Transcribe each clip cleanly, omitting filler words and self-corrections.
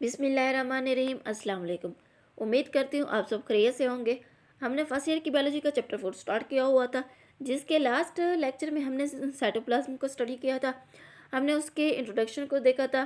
बिस्मिल्लाहिर्रहमानिर्रहीम। अस्सलाम वालेकुम। उम्मीद करती हूँ आप सब खैरियत से होंगे। हमने फर्स्ट ईयर की बायोलॉजी का चैप्टर 4 स्टार्ट किया हुआ था, जिसके लास्ट लेक्चर में हमने साइटोप्लाज्म को स्टडी किया था। हमने उसके इंट्रोडक्शन को देखा था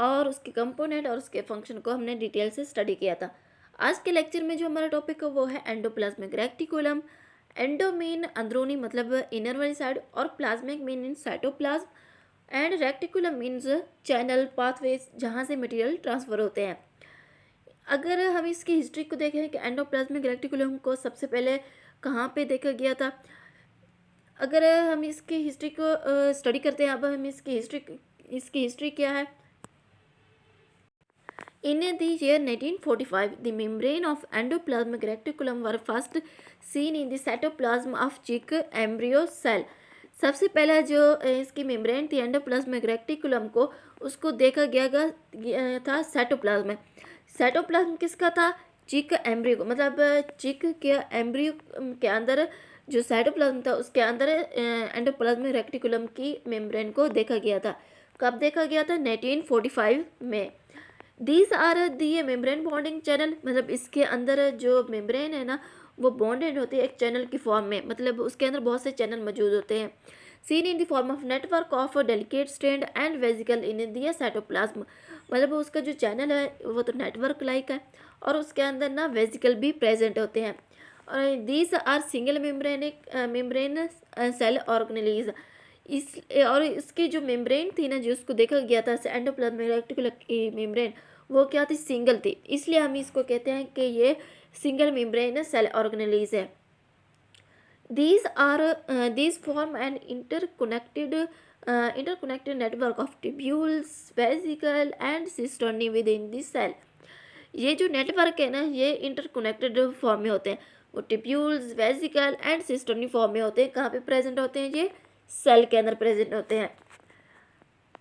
और उसके कंपोनेंट और उसके फंक्शन को हमने डिटेल से स्टडी किया था। आज के लेक्चर में जो हमारा टॉपिक है वो है एंडोप्लाज्मिक रेक्टिकुलम। एंडो मीन अंदरूनी, मतलब इनर वाली साइड, और plasmic mean in cytoplasm, and reticulum means channel pathways जहाँ से मटेरियल ट्रांसफ़र होते हैं। अगर हम इसकी हिस्ट्री को देखें कि एंडोप्लाज्मिक रेक्टिकुलम को सबसे पहले कहाँ पे देखा गया था, अगर हम इसकी हिस्ट्री को स्टडी करते हैं। अब हम इसकी हिस्ट्री क्या है। In the year 1945, the membrane of endoplasmic reticulum were first seen in the cytoplasm of chick embryo cell. सबसे पहला जो इसकी मेम्ब्रेन थी एंडोप्लाज्मिक रेक्टिकुलम को, उसको देखा गया था साइटोप्लाज्म में। साइटोप्लाज्म किसका था? चिक एम्ब्रियो को, मतलब चिक के एम्ब्रियो के अंदर जो साइटोप्लाज्म था उसके अंदर एंडोप्लाज्मिक रेक्टिकुलम की मेम्ब्रेन को देखा गया था। कब देखा गया था? 1945 में। These are the membrane bonding channel, मतलब इसके अंदर जो मेम्ब्रेन है ना वो बॉन्डेड होती है एक चैनल की फॉर्म में, मतलब उसके अंदर बहुत से चैनल मौजूद होते हैं। Seen in the form of network of delicate strand and vesicle in the cytoplasm, मतलब उसका जो चैनल है वो तो नेटवर्क लाइक है और उसके अंदर ना वेजिकल भी प्रेजेंट होते हैं। और these are single membrane cell organelles. इस और इसकी जो मेम्ब्रेन थी ना, जो उसको देखा गया था एंडोप्लाज्मिक रेक्टिकुलम की मेम्ब्रेन, वो क्या थी? सिंगल थी। इसलिए हम इसको कहते हैं कि ये सिंगल मेम्ब्रेन सेल ऑर्गेनेलीज है। These form an interconnected network of tubules, vesicle and cisternae within the cell. ये जो नेटवर्क है ना, ये इंटरकनेक्टेड फॉर्म में होते हैं। वो tubules, vesicle and cisternae form में होते हैं। कहाँ पे प्रेजेंट होते हैं? ये सेल के अंदर प्रेजेंट होते हैं।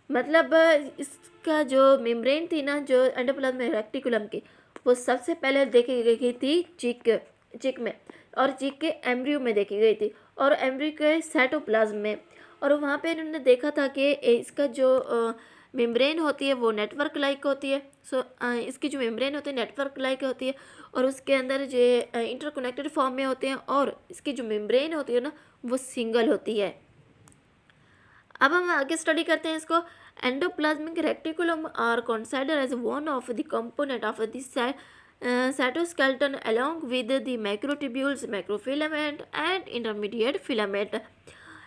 मतलब इसका जो मेम्ब्रेन थी ना, जो एंडोप्लाज्मिक रेक्टिकुलम की, वो सबसे पहले देखी गई थी चिक में, और चिक के एम्ब्रियो में देखी गई थी, और एम्ब्रियो के साइटोप्लाज्म में। और वहाँ पे इन्होंने देखा था कि इसका जो मेम्ब्रेन होती है वो नेटवर्क लाइक होती है। इसकी जो मेम्ब्रेन होती है नेटवर्क लाइक होती है, और उसके अंदर जो इंटरकनेक्टेड फॉर्म में होते हैं, और इसकी जो मेम्ब्रेन होती है ना वो सिंगल होती है। अब हम आगे स्टडी करते हैं इसको। Endoplasmic reticulum are consider as one of the component of the cytoskeleton along with the macrotubules, macrofilament and intermediate filament.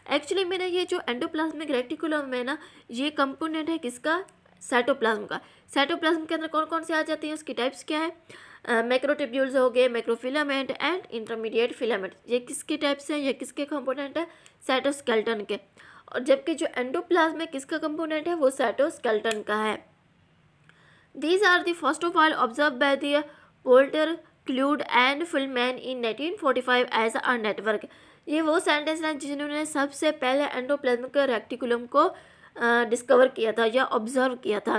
Actually मैंने ये जो एंडोप्लाज्मिक रेक्टिकुलम है ना, ये कंपोनेंट है किसका? साइटोप्लाज्म का। साइटोप्लाज्म के अंदर कौन कौन से आ जाती हैं, उसकी टाइप्स क्या है? मैक्रोट्यूब्यूल्स हो गए, मैक्रोफिलामेंट एंड इंटरमीडिएट फिलामेंट। ये किसके टाइप्स हैं? ये किसके कंपोनेंट है? साइटोस्केलेटन के। और जबकि जो एंडोप्लाज्म में किसका कंपोनेंट है? वो साइटोस्केलेटन का है। These are the first of all observed by the Poulter, Clude and Fullman in 1945 as a network. ये वो साइंटिस्ट हैं जिन्होंने सबसे पहले एंडोप्लाज्मिक रेक्टिकुलम को डिस्कवर किया था या ऑब्जर्व किया था।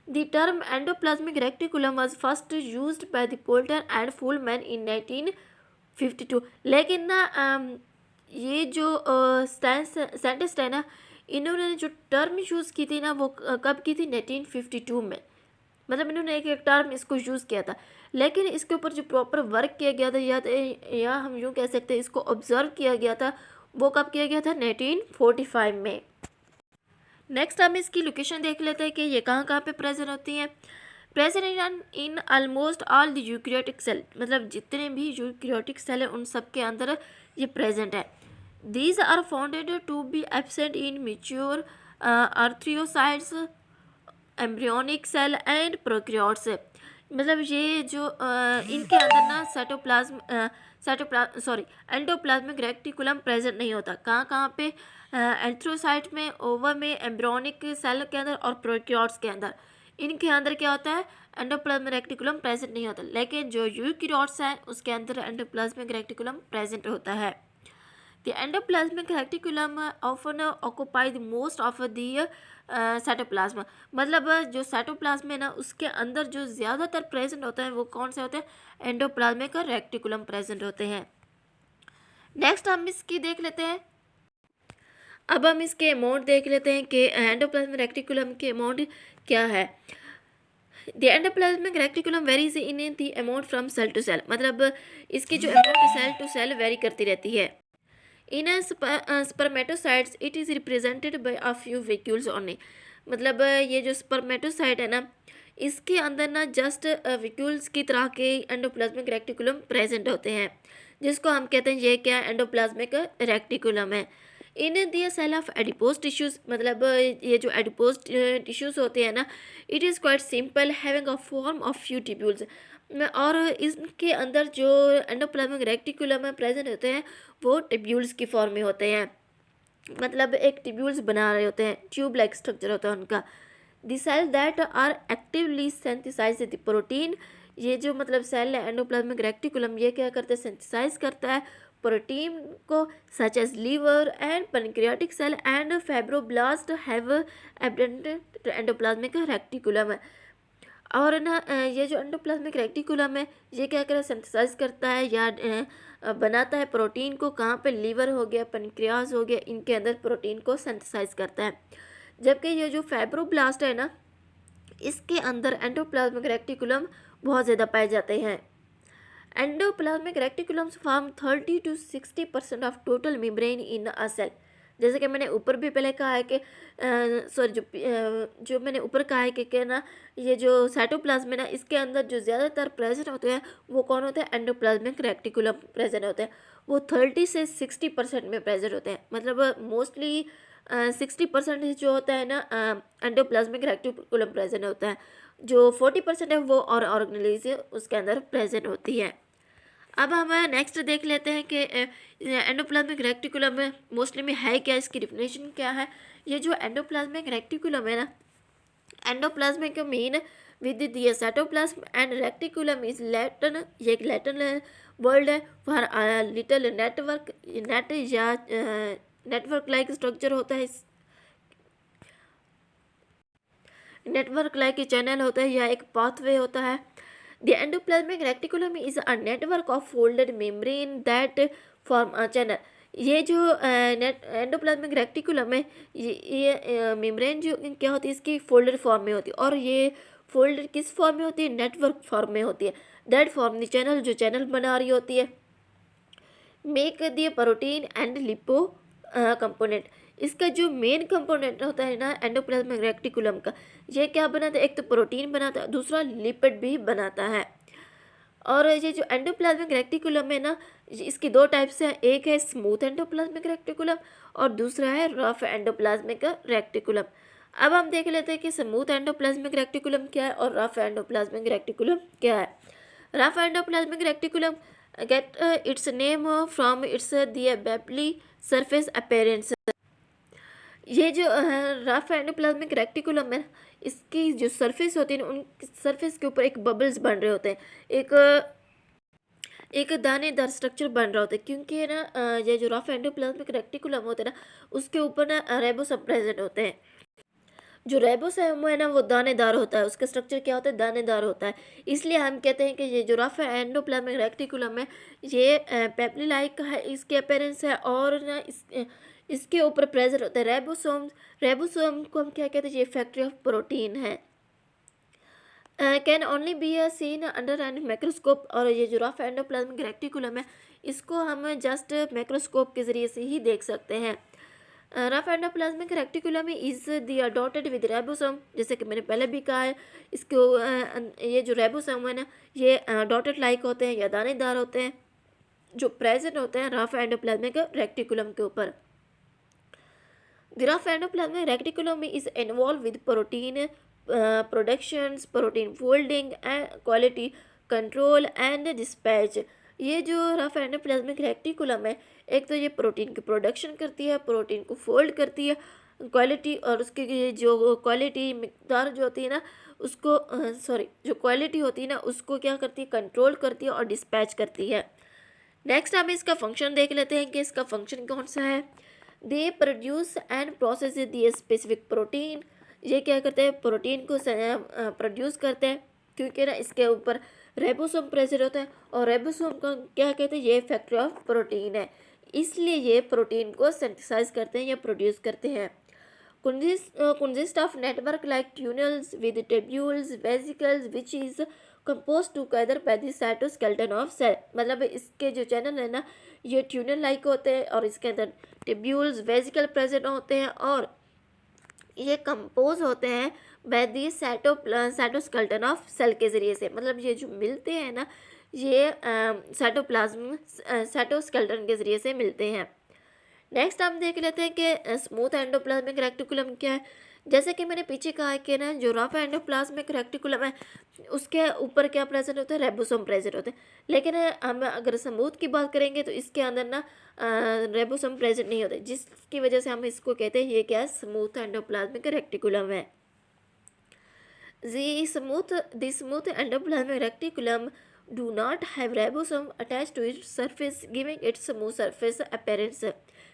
The term endoplasmic reticulum was first used by the Porter and Fullman in 1952। लेकिन ना ये जो साइंटिस्ट है ना, इन्होंने जो टर्म यूज़ की थी ना वो कब की थी? 1952 में। मतलब इन्होंने एक टर्म इसको यूज़ किया था, लेकिन इसके ऊपर जो प्रॉपर वर्क किया गया था, या हम यूँ कह सकते हैं इसको ऑब्जर्व किया गया था, वो कब किया गया था? 1945 में। नेक्स्ट हम इसकी लोकेशन देख लेते हैं कि ये कहाँ कहाँ पे प्रेजेंट होती हैं। Present in almost all the eukaryotic cell, मतलब जितने भी यूकैरियोटिक सेल हैं उन सब के अंदर ये प्रेजेंट है। These are founded to be absent in mature erythrocytes, embryonic cell and prokaryotes. मतलब ये जो इनके अंदर ना एंडोप्लाज्मिक रेक्टिकुलम प्रेजेंट नहीं होता। कहाँ कहाँ पे? एंथ्रोसाइट में, ओवर में, एम्ब्रियोनिक सेल के अंदर और प्रोकैरियोट्स के अंदर। इनके अंदर क्या होता है? एंडोप्लाज्मिक रेक्टिकुलम प्रेजेंट नहीं होता। लेकिन जो यूकैरियोट्स हैं उसके अंदर एंडोप्लाज्मिक रेक्टिकुलम प्रेजेंट होता है। The endoplasmic reticulum often occupy the most of the cytoplasm. मतलब जो साइटोप्लाज्म है ना उसके अंदर जो ज़्यादातर प्रेजेंट होता है वो कौन से होते हैं? एंडोप्लाज्मिक रेक्टिकुलम प्रेजेंट होते हैं। नेक्स्ट हम इसकी देख लेते हैं। अब हम इसके अमाउंट देख लेते हैं कि एंडोप्लाज्मिक रेक्टिकुलम के अमाउंट क्या है। The endoplasmic reticulum varies in the amount from cell to cell, मतलब इसकी जो amount cell to cell vary करती रहती है। In spermatocytes it is represented by a few vacuoles only, मतलब ये जो स्पर्मेटोसाइट है ना, इसके अंदर ना जस्ट वेक्यूल्स की तरह के एंडोप्लाज्मिक रेक्टिकुलम प्रेजेंट होते हैं, जिसको हम कहते हैं ये क्या एंडोप्लाज्मिक रेक्टिकुलम है। इन दिया सेल ऑफ एडिपोज टिश्यूज़, मतलब ये जो एडिपोज टिश्यूज़ होते हैं ना, it is quite simple having a form of few tubules, और इसके अंदर जो एंडोप्लाज्मिक रेक्टिकुलम में प्रेजेंट होते हैं वो ट्यूब्यूल्स की फॉर्म में होते हैं, मतलब एक ट्यूब्यूल्स बना रहे होते हैं, ट्यूब लाइक स्ट्रक्चर होता है उनका। The cell that are actively synthesize the protein, ये जो मतलब सेल है एंडोप्लाज्मिक रेक्टिकुलम, ये क्या करते हैं, सिंथेसाइज करता है प्रोटीन को, such as liver and pancreatic cell and fibroblast have abundant endoplasmic reticulum. और ना ये जो एंडोप्लाज्मिक रेक्टिकुलम है ये क्या करे, सिंथेसाइज करता है या बनाता है प्रोटीन को, कहाँ पे, लीवर हो गया, पेनक्रियाज हो गया, इनके अंदर प्रोटीन को सिंथेसाइज करता है। जबकि ये जो फाइब्रोब्लास्ट है ना, इसके अंदर एंडोप्लाज्मिक रेक्टिकुलम बहुत ज़्यादा पाए जाते हैं। Endoplasmic reticulums form 30 to 60% of total membrane in a cell. जैसे कि मैंने ऊपर भी पहले कहा है कि जो मैंने ऊपर कहा है कि ना ये जो साइटोप्लाज्म है ना, इसके अंदर जो ज़्यादातर प्रेजेंट होते हैं वो कौन होते हैं, एंडोप्लाज्मिक रेक्टिकुलम प्रेजेंट होते हैं। वो 30 से 60% में प्रेजेंट होते हैं, मतलब मोस्टली 60% जो होता है ना एंडोप्लाज्मिक रेक्टिकुलम प्रेजेंट होता है, जो 40% है वो और ऑर्गेनेल्स उसके अंदर प्रेजेंट होती है। अब हम नेक्स्ट देख लेते हैं कि एंडोप्लाज्मिक रेक्टिकुलम में मोस्टली में है क्या, इसकी डिफिनेशन क्या है। ये जो एंडोप्लाज्मिक रेक्टिकुलम है ना, endoplasmic main with the cytoplasm and reticulum is Latin, ये एक लैटिन वर्ड है फॉर लिटिल नेटवर्क, नेट या नेटवर्क लाइक स्ट्रक्चर होता है, नेटवर्क लाइक चैनल होता है या एक पाथवे होता है। The endoplasmic reticulum is a network of folded membrane that form a channel. ये जो एंडोप्लाज्मिक रेक्टिकुलम है, ये मेम्ब्रेन जो क्या होती है, इसकी फोल्डेड फॉर्म में होती है, और ये फोल्डेड किस फॉर्म में होती है, नेटवर्क फॉर्म में होती है। दैट फॉर्म द चैनल, जो चैनल बना रही होती है। Make the protein and lipo component, इसका जो मेन कंपोनेंट होता है ना एंडोप्लाज्मिक रेक्टिकुलम का, ये क्या बनाता है, एक तो प्रोटीन बनाता है, दूसरा लिपिड भी बनाता है। और ये जो एंडोप्लाज्मिक रेक्टिकुलम है ना, इसकी दो टाइप्स हैं, एक है स्मूथ एंडोप्लाज्मिक रेक्टिकुलम और दूसरा है रफ एंडोप्लाज्मिक रेक्टिकुलम। अब हम देख लेते हैं कि स्मूथ एंडोप्लाज्मिक रेक्टिकुलम क्या है और रफ एंडोप्लाज्मिक रेक्टिकुलम क्या है। Rough endoplasmic reticulum get its name from its the bubbly surface appearance। ये जो रफ एंडोप्लाज्मिक रेक्टिकुलम है, इसकी जो सरफेस होती है ना, उन सरफेस के ऊपर एक बबल्स बन रहे होते हैं, एक दानेदार स्ट्रक्चर बन रहा होता है, क्योंकि ना ये जो रफ एंडोप्लाज्मिक रेक्टिकुलम होता है ना, उसके ऊपर ना रेबोसोम प्रेजेंट होते हैं। जो रेबोसोम है ना वो दानेदार होता है, उसका स्ट्रक्चर क्या होता है, दानेदार होता है। इसलिए हम कहते हैं कि ये जो रफ एंडोप्लाज्मिक रेक्टिकुलम है ये पेपली लाइक है, इसके अपेरेंस है, और ना इसके ऊपर प्रेजेंट होता है रेबोसोम। रेबोसोम को हम क्या कहते हैं, ये फैक्ट्री ऑफ प्रोटीन है। Can only be seen under and microscope, और ये जो रफ एंडोप्लाज्मिक रेक्टिकुलम है इसको हम जस्ट माइक्रोस्कोप के ज़रिए से ही देख सकते हैं। Rough endoplasmic reticulum is the dotted with ribosome, जैसे कि मैंने पहले भी कहा है, इसको ये जो रेबोसोम है ना ये डॉटेड लाइक होते हैं या दानेदार होते हैं, जो प्रेजेंट होते हैं रफ एंडोप्लाज्मिक रेक्टिकुलम के ऊपर। The rough endoplasmic reticulum is involve with protein productions, protein folding and quality control and dispatch. ये जो रफ एंडोप्लाज्मिक रेक्टिकुलम है, एक तो ये प्रोटीन की प्रोडक्शन करती है, प्रोटीन को फोल्ड करती है, क्वालिटी, और उसकी जो क्वालिटी मिकदार जो होती है ना उसको जो क्वालिटी होती है ना उसको क्या करती है, कंट्रोल करती है और डिस्पैच करती है। नेक्स्ट हम इसका फंक्शन देख लेते हैं कि इसका फंक्शन कौन सा है। They produce and process the specific protein, ये क्या करते हैं, प्रोटीन को प्रोड्यूस करते हैं, क्योंकि ना इसके ऊपर रेबोसोम प्रेजेंट होता है, और रेबोसोम का क्या कहते हैं, ये फैक्ट्री ऑफ प्रोटीन है, इसलिए ये प्रोटीन को सिंथेसाइज करते हैं या प्रोड्यूस करते हैं। consist of network like tunnels with tubules, vesicles which is composed together by the cytoskeleton of cell। मतलब इसके जो चैनल है ना ये ट्यूनल लाइक होते हैं और इसके अंदर ट्यूब्यूल्स वेसिकल प्रेजेंट होते हैं और ये कंपोज होते हैं by the cytoskeleton of cell के ज़रिए से। मतलब ये जो मिलते हैं ना ये साइटोप्लाज्म साइटोस्केलेटन के ज़रिए से मिलते हैं। नेक्स्ट हम देख लेते हैं कि स्मूथ एंडोप्लाज्मिक रेक्टिकुलम क्या है। जैसे कि मैंने पीछे कहा है कि ना जो रफ एंडोप्लाज्मिक रेक्टिकुलम है उसके ऊपर क्या प्रेजेंट होता है, रेबोसोम प्रेजेंट होते हैं। लेकिन हम अगर स्मूथ की बात करेंगे तो इसके अंदर ना रेबोसोम प्रेजेंट नहीं होते, जिसकी वजह से हम इसको कहते हैं ये क्या है, स्मूथ एंडोप्लाज्मिक रेक्टिकुलम है। The smooth endoplasmic reticulum do not have ribosome attached to its surface, giving it smooth surface appearance,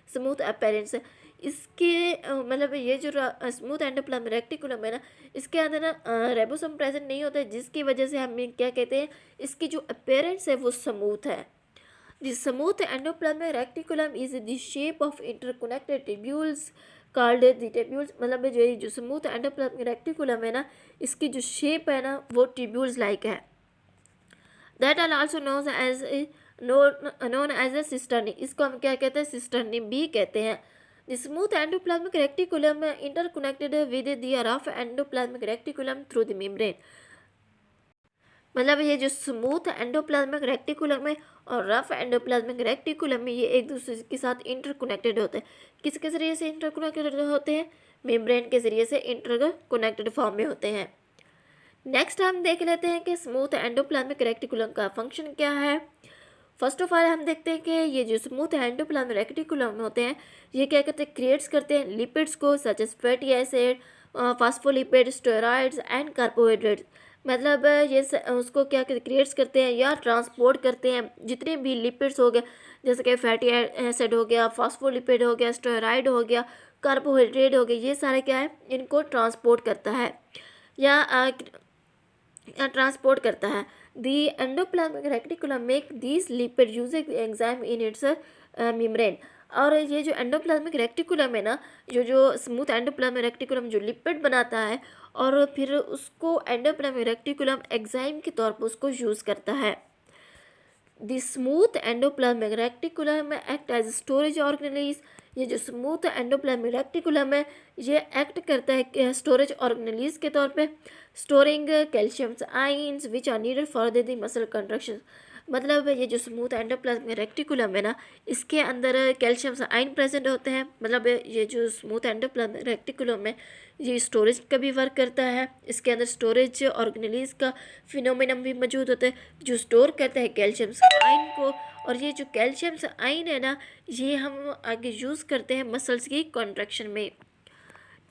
smooth appearance। इसके मतलब ये जो स्मूथ एंडोप्लाज्मिक रेक्टिकुलम है ना इसके अंदर ना रेबोसोम प्रेजेंट नहीं होता है, जिसकी वजह से हम क्या कहते हैं इसकी जो अपीयरेंस है वो स्मूथ है। The smooth endoplasmic reticulum is the shape of interconnected tubules called the tubules। मतलब जो स्मूथ एंडोप्लाज्मिक रेक्टिकुलम है ना इसकी जो शेप है ना वो ट्यूब्यूल्स लाइक है। That are also known as a cisternae। इसको हम क्या कहते हैं, सिस्टर्नी भी कहते हैं। The smooth endoplasmic reticulum interconnected with the rough endoplasmic reticulum through the membrane। मतलब ये जो स्मूथ एंडोप्लाज्मिक रेक्टिकुलम है और रफ एंडोप्लाज्मिक रेक्टिकुलम में ये एक दूसरे के साथ इंटरकनेक्टेड होते हैं। किसके ज़रिए से इंटरकनेक्टेड होते हैं, मेम्ब्रेन के ज़रिए से इंटरकनेक्टेड फॉर्म में होते हैं। नेक्स्ट हम देख लेते हैं कि स्मूथ एंडोप्लाज्मिक रेक्टिकुलम का फंक्शन क्या है। फर्स्ट ऑफ ऑल हम देखते हैं कि ये जो स्मूथ एंडोप्लाज्मिक रेक्टिकुलम होते हैं ये क्या करते हैं, क्रिएट्स करते हैं लिपिड्स को such as fatty acid, phospholipid, steroids and carbohydrates. मतलब ये उसको क्या क्रिएट्स करते हैं या ट्रांसपोर्ट करते हैं जितने भी लिपिड्स हो गए, जैसे कि फैटी एसिड हो गया, फास्फोलिपिड हो गया, स्टेरॉइड हो गया, कार्बोहाइड्रेट हो गए, ये सारे क्या है इनको ट्रांसपोर्ट करता है या ट्रांसपोर्ट करता है। The endoplasmic reticulum make this lipid using enzyme in its membrane. और ये जो एंडोप्लाज्मिक रेक्टिकुलम है ना जो स्मूथ एंडोप्लाज्मिक रेक्टिकुलम जो लिपिड बनाता है और फिर उसको एंडोप्लाज्मिक रेक्टिकुलम एंजाइम के तौर पर उसको यूज़ करता है। The smooth endoplasmic reticulum act as storage organelles. ये जो स्मूथ एंडोप्लाज्मिक रेक्टिकुलम है ये एक्ट करता है स्टोरेज ऑर्गेनेलिज के तौर पे, storing calcium ions which are needed for the muscle contraction. मतलब ये जो स्मूथ एंडोप्लाज्मिक रेक्टिकुलम है ना इसके अंदर कैल्शियम आयन प्रेजेंट होते हैं। मतलब ये जो स्मूथ एंडोप्लाज्मिक रेक्टिकुलम है ये स्टोरेज का भी वर्क करता है, इसके अंदर स्टोरेज ऑर्गेनेलिज का फिनोमेनन भी मौजूद होता है जो स्टोर करता है कैल्शियम आयन को। और ये जो कैल्शियम आयन है ना ये हम आगे यूज़ करते हैं मसल्स की कॉन्ट्रैक्शन में।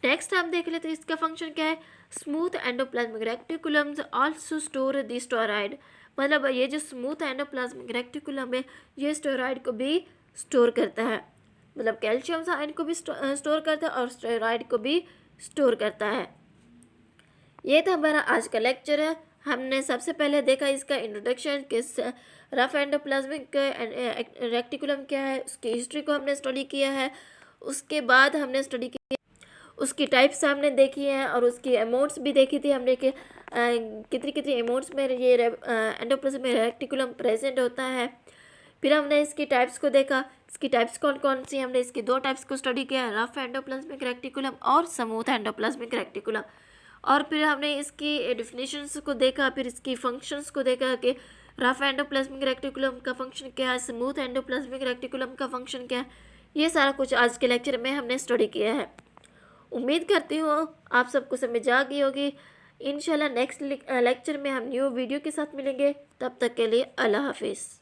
नेक्स्ट हम देख लेते हैं इसका फंक्शन क्या है। Smooth endoplasmic reticulums also store the steroid. मतलब ये जो स्मूथ एंडोप्लाज्मिक रेक्टिकुलम है ये स्टेरॉइड को भी स्टोर करता है, मतलब कैल्शियम आयन को भी स्टोर करता है और स्टेरॉइड को भी स्टोर करता है। ये था हमारा आज का लेक्चर है। हमने सबसे पहले देखा इसका इंट्रोडक्शन कि रफ एंडोप्लाज्मिक रेक्टिकुलम क्या है, उसकी हिस्ट्री को हमने स्टडी किया है। उसके बाद हमने स्टडी की उसकी टाइप्स हमने देखी हैं और उसकी अमाउंट्स भी देखी थी हमने कि कितनी कितनी अमाउंट्स में ये एंडोप्लाज्मिक रेक्टिकुलम प्रेजेंट होता है। फिर हमने इसकी टाइप्स को देखा, इसकी टाइप्स कौन कौन सी, हमने इसकी दो टाइप्स को स्टडी किया, रफ एंडोप्लाज्मिक रेक्टिकुलम और स्मूथ एंडोप्लाज्मिक रेक्टिकुलम। और फिर हमने इसकी डिफिनेशंस को देखा, फिर इसकी फंक्शंस को देखा कि रफ एंडोप्लाज्मिक रेक्टिकुलम का फंक्शन क्या है, स्मूथ एंडोप्लाज्मिक रेक्टिकुलम का फंक्शन क्या है। ये सारा कुछ आज के लेक्चर में हमने स्टडी किया है। उम्मीद करती हूँ आप सबको समझ आ गई होगी। इंशाल्लाह नेक्स्ट लेक्चर में हम न्यू वीडियो के साथ मिलेंगे। तब तक के लिए अल्लाह हाफिज़।